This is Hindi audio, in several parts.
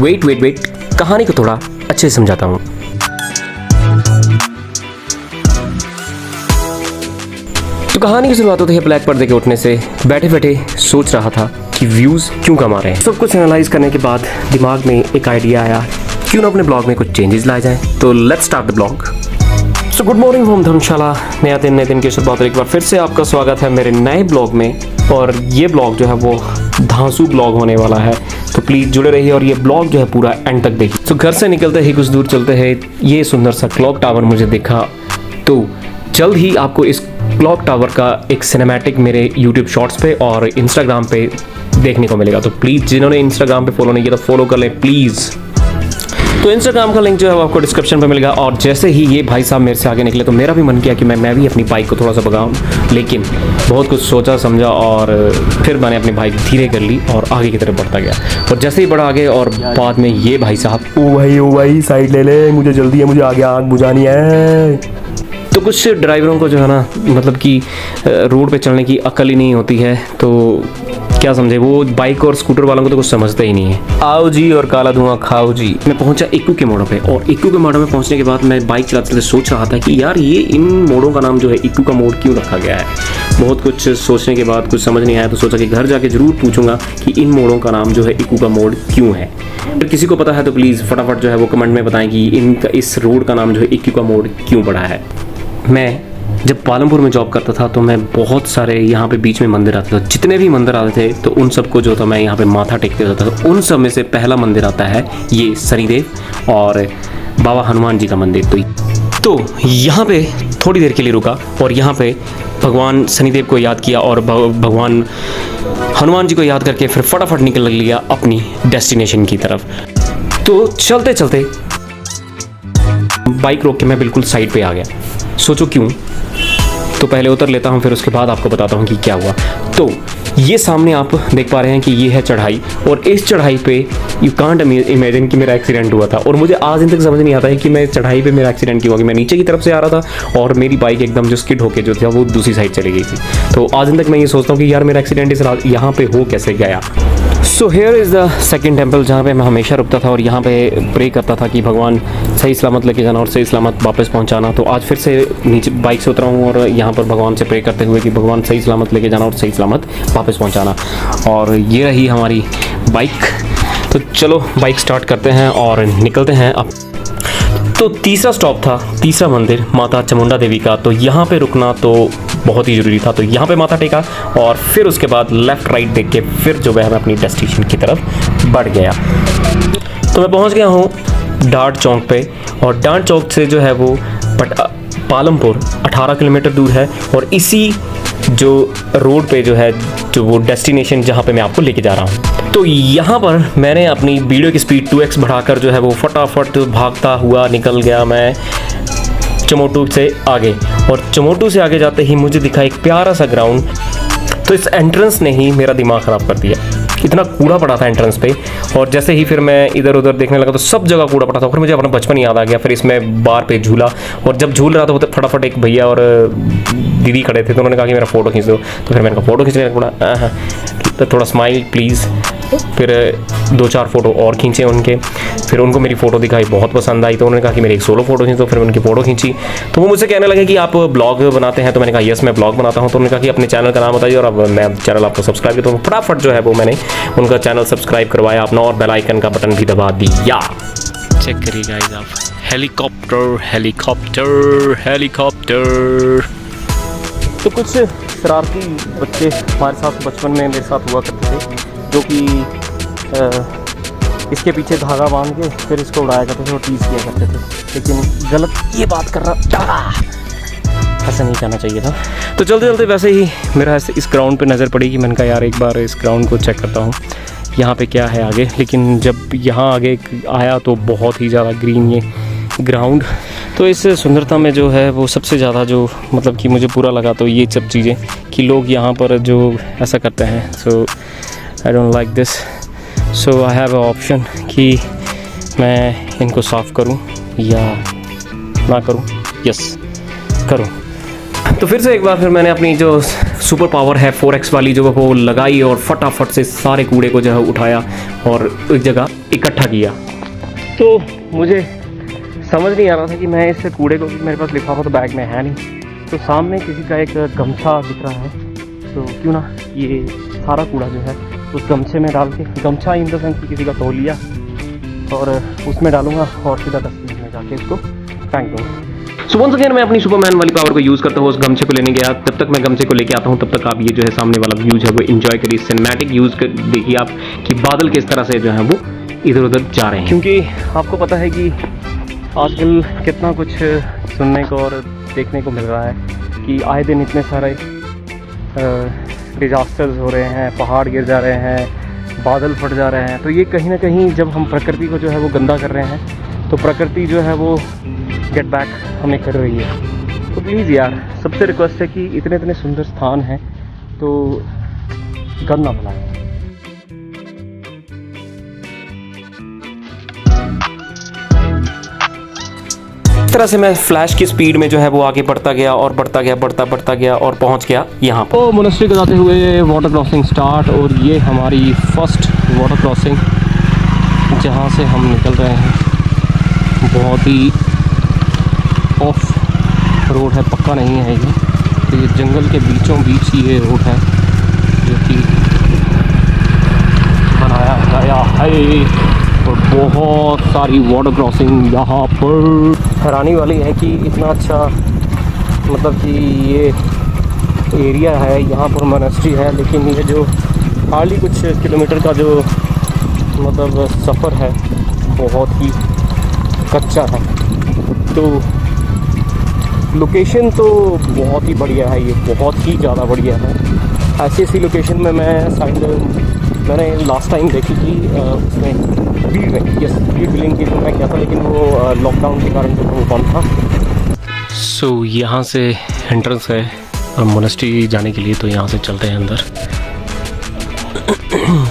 वेट, कहानी को थोड़ा अच्छे से समझाता हूँ। तो कहानी की शुरुआत होती है ब्लैक पर्दे के उठने से। बैठे बैठे सोच रहा था कि व्यूज़ क्यों कमा रहे हैं। सब कुछ एनालाइज करने के बाद दिमाग में एक आइडिया आया, क्यों ना अपने ब्लॉग में कुछ चेंजेस लाए जाएं। तो let's start the blog. So good morning home Dharamshala. नया दिन की शुरुआत। एक बार फिर से आपका स्वागत है मेरे नए ब्लॉग में। और ये ब्लॉग जो है वो धांसू ब्लॉग होने वाला है, तो प्लीज़ जुड़े रहिए और ये ब्लॉग जो है पूरा एंड तक देखिए। तो घर से निकलते ही कुछ दूर चलते हैं ये सुंदर सा क्लॉक टावर मुझे दिखा, तो जल्द ही आपको इस क्लॉक टावर का एक सिनेमैटिक मेरे यूट्यूब शॉर्ट्स पे और इंस्टाग्राम पे देखने को मिलेगा। तो प्लीज़ जिन्होंने इंस्टाग्राम पे फॉलो नहीं किया तो फॉलो कर लें प्लीज़। तो इंस्टाग्राम का लिंक जो है वो आपको डिस्क्रिप्शन पे मिलेगा। और जैसे ही ये भाई साहब मेरे से आगे निकले तो मेरा भी मन किया कि मैं भी अपनी बाइक को थोड़ा सा भगाऊं, लेकिन बहुत कुछ सोचा समझा और फिर मैंने अपनी बाइक धीरे कर ली और आगे की तरफ बढ़ता गया। और जैसे ही बढ़ा आगे और बाद में ये भाई साहब, ओ भाई साइड ले ले, मुझे जल्दी है, मुझे आगे आग बुझानी है। तो कुछ ड्राइवरों को जो है ना, मतलब कि रोड पे चलने की अकल ही नहीं होती है, तो क्या समझे, वो बाइक और स्कूटर वालों को तो कुछ समझते ही नहीं है। आओ जी और काला धुआं खाओ जी। मैं पहुंचा इक्कू के मोड़ों पे, और इक्कू के मोड़ों में पहुंचने के बाद मैं बाइक चलाते चलाते सोच रहा था कि यार ये इन मोड़ों का नाम जो है इक्कू का मोड़ क्यों रखा गया है। बहुत कुछ सोचने के बाद कुछ समझ नहीं आया, तो सोचा कि घर जाके जरूर पूछूंगा कि इन मोड़ों का नाम जो है इक्कू का मोड़ क्यों है। अगर किसी को पता है तो प्लीज़ फटाफट जो है वो कमेंट में बताएं कि इस रोड का नाम जो है इक्कू का मोड़ क्यों पड़ा है। मैं जब पालमपुर में जॉब करता था तो मैं बहुत सारे यहाँ पे बीच में मंदिर आते थे, जितने भी मंदिर आते थे तो उन सबको जो था मैं यहाँ पे माथा टेकते रहता था। उन सब में से पहला मंदिर आता है ये शनिदेव और बाबा हनुमान जी का मंदिर। तो यहाँ पे थोड़ी देर के लिए रुका और यहाँ पे भगवान शनिदेव को याद किया और भगवान हनुमान जी को याद करके फिर फटाफट निकल लिया अपनी डेस्टिनेशन की तरफ। तो चलते चलते बाइक रोक के मैं बिल्कुल साइड पे आ गया। सोचो क्यों, तो पहले उतर लेता हूँ फिर उसके बाद आपको बताता हूँ कि क्या हुआ। तो ये सामने आप देख पा रहे हैं कि ये है चढ़ाई, और इस चढ़ाई पे यू कांट इमेजिन कि मेरा एक्सीडेंट हुआ था। और मुझे आज तक समझ नहीं आता है कि मैं चढ़ाई पे मेरा एक्सीडेंट क्यों हुआ, कि मैं नीचे की तरफ से आ रहा था और मेरी बाइक एकदम जो स्किड होके जो था वो दूसरी साइड चली गई थी। तो आज तक मैं ये सोचता हूँ कि यार मेरा एक्सीडेंट इस यहाँ पे हो कैसे गया। So here is the second temple जहाँ पे मैं हमेशा रुकता था और यहाँ पे प्रे करता था कि भगवान सही सलामत लेके जाना और सही सलामत वापस पहुँचाना। तो आज फिर से नीचे बाइक से उतरा हूँ और यहाँ पर भगवान से प्रे करते हुए कि भगवान सही सलामत लेके जाना और सही सलामत वापस पहुँचाना। और ये रही हमारी बाइक। तो चलो बाइक स्टार्ट करते हैं और निकलते हैं अब। तो तीसरा स्टॉप था, तीसरा मंदिर माता चामुंडा देवी का। तो यहाँ पे रुकना तो बहुत ही ज़रूरी था, तो यहाँ पे माथा टेका और फिर उसके बाद लेफ़्ट राइट देख के फिर जो है मैं अपनी डेस्टिनेशन की तरफ बढ़ गया। तो मैं पहुँच गया हूँ डांट चौक पे, और डांट चौक से जो है वो पालमपुर 18 किलोमीटर दूर है। और इसी जो रोड पे जो है जो वो डेस्टिनेशन जहाँ पे मैं आपको लेके जा रहा हूँ। तो यहाँ पर मैंने अपनी वीडियो की स्पीड 2x बढ़ाकर जो है वो फटाफट भागता हुआ निकल गया मैं चमोटू से आगे। और चमोटू से आगे जाते ही मुझे दिखा एक प्यारा सा ग्राउंड। तो इस एंट्रेंस ने ही मेरा दिमाग ख़राब कर दिया। इतना कूड़ा पड़ा था एंट्रेंस पे, और जैसे ही फिर मैं इधर उधर देखने लगा तो सब जगह कूड़ा पड़ा था। फिर मुझे अपना बचपन याद आ गया। फिर इसमें बार पे झूला, और जब झूल रहा था तो फटाफट एक भैया और दीदी खड़े थे, तो उन्होंने कहा कि मेरा फ़ोटो खींच दो। तो फिर मैंने कहा फ़ोटो खींचने पड़ा, तो थोड़ा स्माइल प्लीज़। फिर 2-4 फ़ोटो और खींचे उनके। फिर उनको मेरी फ़ोटो दिखाई, बहुत पसंद आई, तो उन्होंने कहा कि मेरी एक सोलो फ़ोटो खींच दो। फिर उनकी फ़ोटो खींची। तो वो मुझसे कहने लगे कि आप ब्लॉग बनाते हैं, तो मैंने कहा यस मैं ब्लॉग बनाता हूँ। तो उन्होंने कहा कि अपने चैनल का नाम बताइए, और अब मैं चैनल आपको सब्सक्राइब किया। तो फटाफट जो है वो मैंने उनका चैनल सब्सक्राइब करवाया अपना, और बेल आइकन का बटन भी दबा दिया। चेक करिए गाइस आप, हेलीकॉप्टर हेलीकॉप्टर हेलीकॉप्टर। तो कुछ शरारती बच्चे हमारे साथ बचपन में मेरे साथ हुआ करते थे, जो कि इसके पीछे धागा बांध के फिर इसको उड़ाया करते थे और टीज़ किया करते थे। लेकिन गलत ये बात कर रहा, ऐसा नहीं करना चाहिए था। तो चलते चलते वैसे ही मेरा इस ग्राउंड पे नज़र पड़ी कि मैंने कहा यार एक बार इस ग्राउंड को चेक करता हूँ यहाँ पे क्या है आगे। लेकिन जब यहाँ आगे आया तो बहुत ही ज़्यादा ग्रीन ये ग्राउंड। तो इस सुंदरता में जो है वो सबसे ज़्यादा जो मतलब कि मुझे बुरा लगा तो ये सब चीज़ें कि लोग यहाँ पर जो ऐसा करते हैं। So I don't like this. So I have a option कि मैं इनको साफ़ करूँ या ना करूँ। यस करूँ। तो फिर से एक बार फिर मैंने अपनी जो सुपर पावर है 4x वाली जो वो लगाई और फटाफट से सारे कूड़े को जो है उठाया और एक जगह इकट्ठा किया। तो मुझे समझ नहीं आ रहा था कि मैं इस कूड़े को, मेरे पास लिफाफा तो बैग में है नहीं, तो सामने किसी का एक गमछा दिख रहा है, तो क्यों ना ये सारा कूड़ा जो है उस गमछे में डाल के, गमछा इन द सेंस कि किसी का तौलिया, और उसमें डालूंगा और सीधा डस्टबिन में जाके इसको फेंक दूँगा। सो वंस अगेन मैं अपनी सुपरमैन वाली पावर को यूज़ करता हूँ, उस गमछे को लेने गया। तब तक मैं गमछे को लेके आता हूँ, तब तक आप ये जो है सामने वाला व्यूज है वो एंजॉय करिए। सिनेमैटिक यूज़ कर देखिए आप कि बादल किस तरह से जो है वो इधर उधर जा रहे हैं, क्योंकि आपको पता है कि आजकल कितना कुछ सुनने को और देखने को मिल रहा है कि आए दिन इतने सारे डिजास्टर्स हो रहे हैं, पहाड़ गिर जा रहे हैं, बादल फट जा रहे हैं। तो ये कहीं ना कहीं जब हम प्रकृति को जो है वो गंदा कर रहे हैं, तो प्रकृति जो है वो गेट बैक हमें कर रही है। तो प्लीज़ यार, सबसे रिक्वेस्ट है कि इतने इतने सुंदर स्थान हैं तो गंद ना फैलाएं। इस तरह से मैं फ्लैश की स्पीड में जो है वो आगे बढ़ता गया और बढ़ता गया और पहुंच गया यहाँ पर। मोनेस्ट्री को जाते हुए वाटर क्रॉसिंग स्टार्ट, और ये हमारी फर्स्ट वाटर क्रॉसिंग जहाँ से हम निकल रहे हैं। बहुत ही ऑफ रोड है, पक्का नहीं है ये, तो ये जंगल के बीचों बीच ये रोड है जो कि बनाया गया है, और बहुत सारी वाटर क्रॉसिंग यहाँ पर। हैरानी वाली है कि इतना अच्छा, मतलब कि ये एरिया है, यहाँ पर मोनेस्ट्री है, लेकिन ये जो हार्डली कुछ किलोमीटर का जो मतलब सफ़र है बहुत ही कच्चा है। तो लोकेशन तो बहुत ही बढ़िया है, ये बहुत ही ज़्यादा बढ़िया है। ऐसी लोकेशन में मैं शायद मैंने लास्ट टाइम देखी थी उसमें बीड में, यस बीड बिलिंग की मैं गया था, लेकिन वो लॉकडाउन के कारण जो वो बंद था। सो यहाँ से एंट्रेंस है मोनेस्ट्री जाने के लिए, तो यहाँ से चलते हैं अंदर।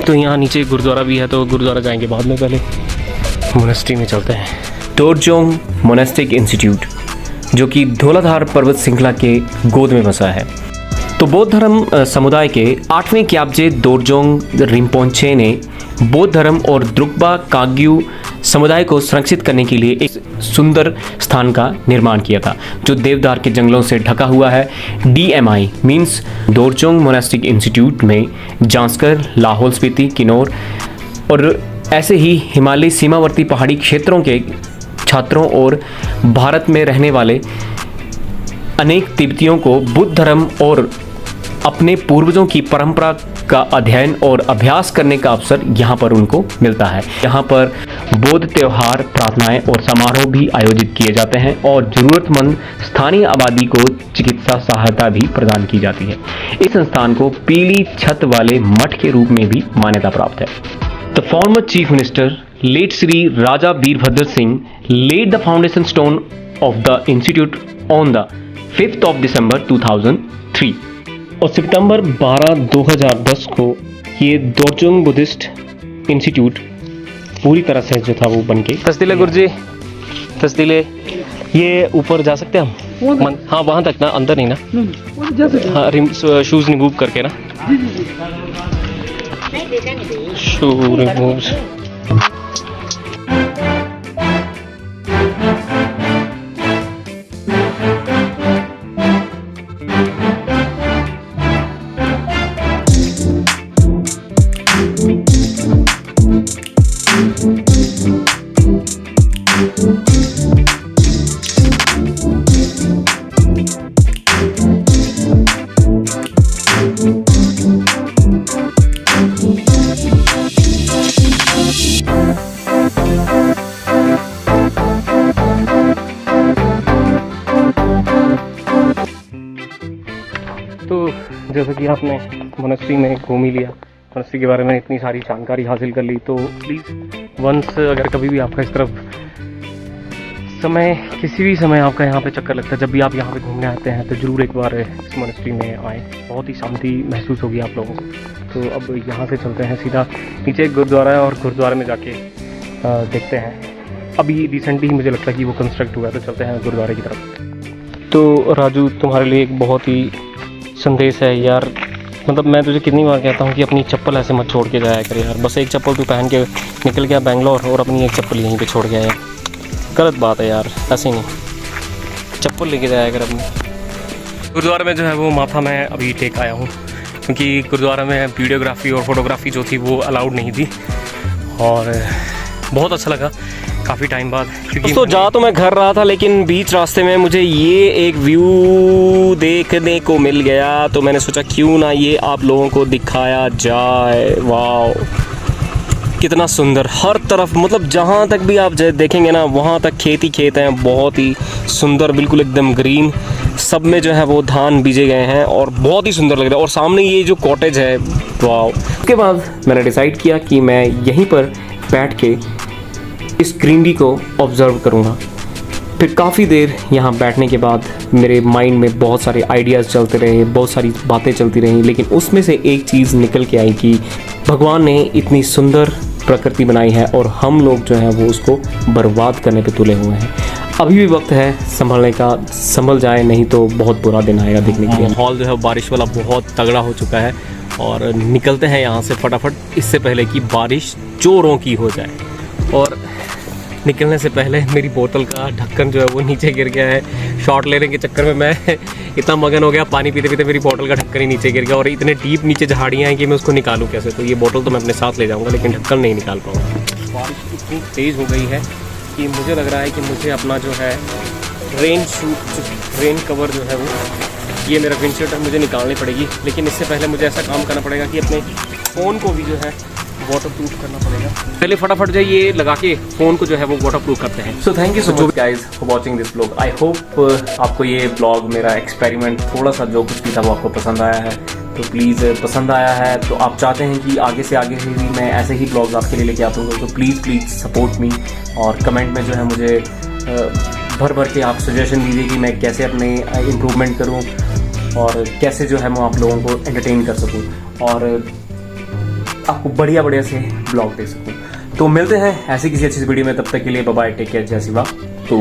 तो यहाँ नीचे गुरुद्वारा भी है, तो गुरुद्वारा जाएंगे बाद में, पहले मोनेस्ट्री में चलते हैं। डोरजोंग मोनेस्टिक इंस्टीट्यूट, जो कि धौलाधार पर्वत श्रृंखला के गोद में बसा है। तो बौद्ध धर्म समुदाय के 8वें क्याब्जे दोरजोंग रिम्पोंचे ने बौद्ध धर्म और द्रुक्पा काग्यू समुदाय को संरक्षित करने के लिए एक सुंदर स्थान का निर्माण किया था, जो देवदार के जंगलों से ढका हुआ है। DMI मीन्स दोरजोंग मोनेस्टिक इंस्टीट्यूट में जांस्कर, लाहौल स्पीति, किन्नौर और ऐसे ही हिमालयी सीमावर्ती पहाड़ी क्षेत्रों के छात्रों और भारत में रहने वाले अनेक तिब्बतियों को बुद्ध धर्म और अपने पूर्वजों की परंपरा का अध्ययन और अभ्यास करने का अवसर यहाँ पर उनको मिलता है। यहाँ पर बौद्ध त्योहार, प्रार्थनाएं और समारोह भी आयोजित किए जाते हैं और ज़रूरतमंद स्थानीय आबादी को चिकित्सा सहायता भी प्रदान की जाती है। इस संस्थान को पीली छत वाले मठ के रूप में भी मान्यता प्राप्त है। The former chief minister late Shri Raja Virbhadra Singh laid the foundation stone of the institute on the 5th of December 2003 और सितंबर 12, 2010 को ये दोरजोंग बुद्धिस्ट इंस्टीट्यूट पूरी तरह से जो था वो बन के। तस्दीले गुरुजी, तस्दीले, ये ऊपर जा सकते हैं हम? हाँ वहाँ तक ना, अंदर नहीं ना? हाँ, शूज़ रिमूव करके ना, शू रिमूव। तो जैसा कि आपने मोनेस्ट्री में घूम ही लिया, मोनेस्ट्री के बारे में इतनी सारी जानकारी हासिल कर ली, तो प्लीज़ वंस अगर कभी भी आपका इस तरफ समय, किसी भी समय आपका यहाँ पे चक्कर लगता है, जब भी आप यहाँ पे घूमने आते हैं, तो ज़रूर एक बार इस मोनेस्ट्री में आएँ। बहुत ही शांति महसूस होगी आप लोगों को। तो अब यहाँ से चलते हैं सीधा नीचे, एक गुरुद्वारा है और गुरुद्वारे में जाके देखते हैं। अभी रिसेंटली ही मुझे लगता है कि वो कंस्ट्रक्ट हुआ है, तो चलते हैं गुरुद्वारे की तरफ। तो राजू, तुम्हारे लिए एक बहुत ही संदेश है यार। मतलब मैं तुझे कितनी बार कहता हूँ कि अपनी चप्पल ऐसे मत छोड़ के जाया कर यार। बस एक चप्पल तू पहन के निकल गया बेंगलोर और अपनी एक चप्पल यहीं पे छोड़ गया यार। गलत बात है यार, ऐसे नहीं, चप्पल लेके जाया कर अपनी। गुरुद्वारा में जो है वो माथा मैं अभी टेक आया हूँ, क्योंकि गुरुद्वारा में वीडियोग्राफी और फोटोग्राफी जो थी वो अलाउड नहीं थी, और बहुत अच्छा लगा काफ़ी टाइम बाद। क्योंकि तो जा तो मैं घर रहा था, लेकिन बीच रास्ते में मुझे ये एक व्यू देखने को मिल गया, तो मैंने सोचा क्यों ना ये आप लोगों को दिखाया जाए। वाह, कितना सुंदर, हर तरफ, मतलब जहाँ तक भी आप देखेंगे ना वहाँ तक खेत ही खेत हैं, बहुत ही सुंदर, बिल्कुल एकदम ग्रीन। सब में जो है वो धान बीजे गए हैं और बहुत ही सुंदर लग रहा है। और सामने ये जो कॉटेज है, वाह। उसके बाद मैंने डिसाइड किया कि मैं यहीं पर बैठ के इस ग्रीनरी को ऑब्जर्व करूँगा। फिर काफ़ी देर यहाँ बैठने के बाद मेरे माइंड में बहुत सारे आइडियाज़ चलते रहे, बहुत सारी बातें चलती रहीं, लेकिन उसमें से एक चीज़ निकल के आई कि भगवान ने इतनी सुंदर प्रकृति बनाई है और हम लोग जो है वो उसको बर्बाद करने पे तुले हुए हैं। अभी भी वक्त है संभलने का, संभल जाए, नहीं तो बहुत बुरा दिन आएगा देखने के लिए। माहौल जो है बारिश वाला बहुत तगड़ा हो चुका है और निकलते हैं यहाँ से फटाफट, इससे पहले कि बारिश जोरों की हो जाए। और निकलने से पहले मेरी बोतल का ढक्कन जो है वो नीचे गिर गया है। शॉट लेने के चक्कर में मैं इतना मगन हो गया, पानी पीते पीते मेरी बोतल का ढक्कन ही नीचे गिर गया, और इतने डीप नीचे झाड़ियाँ हैं कि मैं उसको निकालूँ कैसे। तो ये बोतल तो मैं अपने साथ ले जाऊँगा, लेकिन ढक्कन नहीं निकाल पाऊँगा। बारिश इतनी तेज़ हो गई है कि मुझे लग रहा है कि मुझे अपना जो है रेन शूट, रेन कवर जो है वो, ये मेरा विंड शीटर मुझे निकालनी पड़ेगी। लेकिन इससे पहले मुझे ऐसा काम करना पड़ेगा कि अपने फ़ोन को भी जो है वाटर प्रूफ करना पड़ेगा। पहले फटाफट जो ये लगा के फ़ोन को जो है वो वाटर प्रूफ करते हैं। So thank you so much guys for watching this blog. I hope आपको ये ब्लॉग, मेरा एक्सपेरिमेंट, थोड़ा सा जो कुछ भी था वो आपको पसंद आया है। तो प्लीज़, पसंद आया है तो आप चाहते हैं कि आगे से आगे भी मैं ऐसे ही ब्लॉग्स आपके लिए लेके आता हूँ, तो प्लीज़ सपोर्ट मी। और कमेंट में जो है मुझे भर भर के आप सजेशन दीजिए कि मैं कैसे अपने इम्प्रूवमेंट करूँ और कैसे जो है मैं आप लोगों को एंटरटेन कर सकूँ और आपको बढ़िया बढ़िया से ब्लॉग दे सकूँ। तो मिलते हैं ऐसी किसी अच्छी वीडियो में, तब तक के लिए बाय बाय, टेक केयर, जय शिवा। तो